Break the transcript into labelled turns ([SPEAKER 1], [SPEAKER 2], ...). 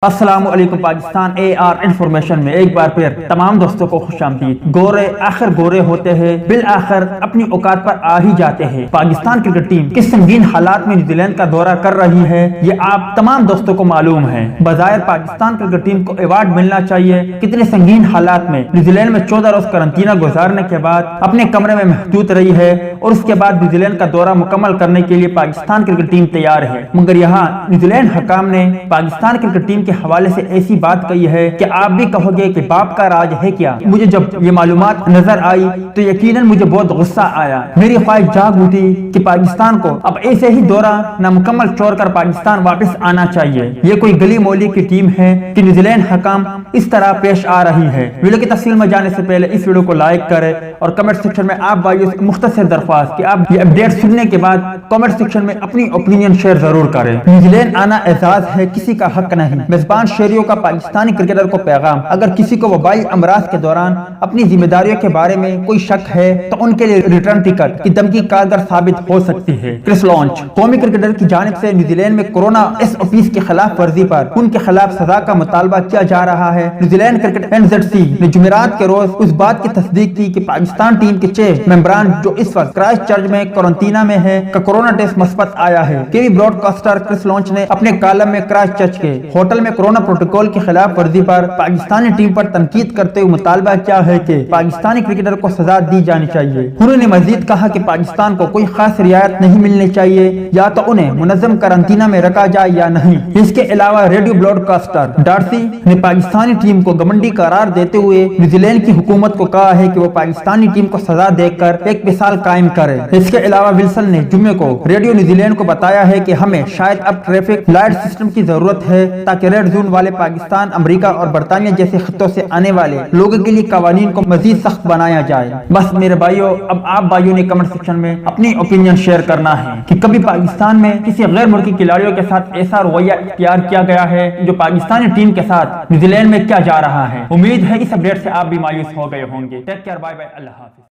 [SPEAKER 1] السلام علیکم پاکستان اے are information میں ایک بار پھر تمام دوستوں کو خوش آمدید۔ گورے آخر گورے ہوتے ہیں، بالآخر اپنی اوقات پر آ ہی جاتے ہیں۔ پاکستان کرکٹ ٹیم کس سنگین حالات میں نیوزی لینڈ کا دورہ کر رہی ہے یہ آپ تمام دوستوں کو معلوم ہے۔ بظاہر پاکستان کرکٹ ٹیم کو ایوارڈ ملنا چاہیے، کتنے سنگین حالات میں نیوزی لینڈ میں 14 روز قرنطینہ گزارنے کے بعد اپنے کمرے میں محدود رہی ہے اور اس کے بعد نیوزی لینڈ کا دورہ مکمل کرنے کے لیے پاکستان کرکٹ ٹیم تیار ہے، مگر یہاں نیوزی لینڈ حکام نے پاکستان کرکٹ ٹیم کے حوالے سے ایسی بات کہی ہے کہ آپ بھی کہو گے کہ باپ کا راج ہے کیا۔ مجھے جب یہ معلومات نظر آئی تو یقیناً مجھے بہت غصہ آیا۔ میری خواہش جاگ اٹھی کہ پاکستان کو اب ایسے ہی دورہ نامکمل چھوڑ کر پاکستان واپس آنا چاہیے۔ یہ کوئی گلی مولی کی ٹیم ہے کہ نیوزی لینڈ حکام اس طرح پیش آ رہی ہے۔ ویڈیو کی تفصیل میں جانے سے پہلے اس ویڈیو کو لائک کریں اور کمنٹ سیکشن میں آپ بھائیوں سے مختصر درخواست کہ آپ یہ اپڈیٹ سننے کے بعد کمنٹ سیکشن میں اپنی اوپینین شیئر ضرور کریں۔ نیوزی لینڈ آنا اعزاز ہے، کسی کا حق نہیں۔ میزبان شہریوں کا پاکستانی کرکٹر کو پیغام، اگر کسی کو وبائی امراض کے دوران اپنی ذمہ داریوں کے بارے میں کوئی شک ہے تو ان کے لیے ریٹرن ٹکٹ کی دھمکی کارگر ثابت ہو سکتی ہے۔ کرس لانچ قومی کرکٹر کی جانب سے نیوزی لینڈ میں کورونا SOPs کی خلاف ورزی پر ان کے خلاف سزا کا مطالبہ کیا جا رہا ہے۔ نیوزی لینڈ کرکٹ NZC نے جمعرات کے روز اس بات کی تصدیق کی کہ پاکستان ٹیم کے 6 ممبران جو اس وقت کرائسٹ چرچ میں قرنطینہ میں ہے کا کورونا ٹیسٹ مثبت آیا ہے۔ TV broadcaster Chris لانچ نے اپنے کالم میں کرائسٹ چرچ کے ہوٹل میں کورونا پروٹوکول کی خلاف ورزی پر پاکستانی ٹیم پر تنقید کرتے ہوئے مطالبہ کیا ہے کہ پاکستانی کرکٹر کو سزا دی جانی چاہیے۔ انہوں نے مزید کہا کہ پاکستان کو کوئی خاص رعایت نہیں ملنی چاہیے، یا تو انہیں منظم قرنطینہ میں رکھا جائے یا نہیں۔ اس کے علاوہ ریڈیو براڈ کاسٹر ڈارسی نے پاکستانی ٹیم کو گھمنڈی قرار دیتے ہوئے نیوزی لینڈ کی حکومت کو کہا ہے کہ وہ پاکستانی ٹیم کو سزا دے کر ایک مثال قائم کرے۔ اس کے علاوہ ولسن نے جمعے کو ریڈیو نیوزی لینڈ کو بتایا ہے کہ ہمیں شاید اب ٹریفک لائٹ سسٹم کی ضرورت ہے تاکہ ریڈ زون والے پاکستان، امریکہ اور برطانیہ جیسے خطوں سے آنے والے لوگوں کے لیے قوانین کو مزید سخت بنایا جائے۔ بس میرے بھائیوں، اب آپ بھائیوں نے کمنٹ سیکشن میں اپنی اوپینین شیئر کرنا ہے کہ کبھی پاکستان میں کسی غیر ملکی کھلاڑیوں کے ساتھ ایسا رویہ اختیار کیا گیا ہے جو پاکستانی ٹیم کے ساتھ نیوزی لینڈ میں کیا جا رہا ہے۔ امید ہے اس اپڈیٹ سے آپ بھی مایوس ہو گئے ہوں گے۔ ٹیک کیئر، بائے بائے، اللہ حافظ۔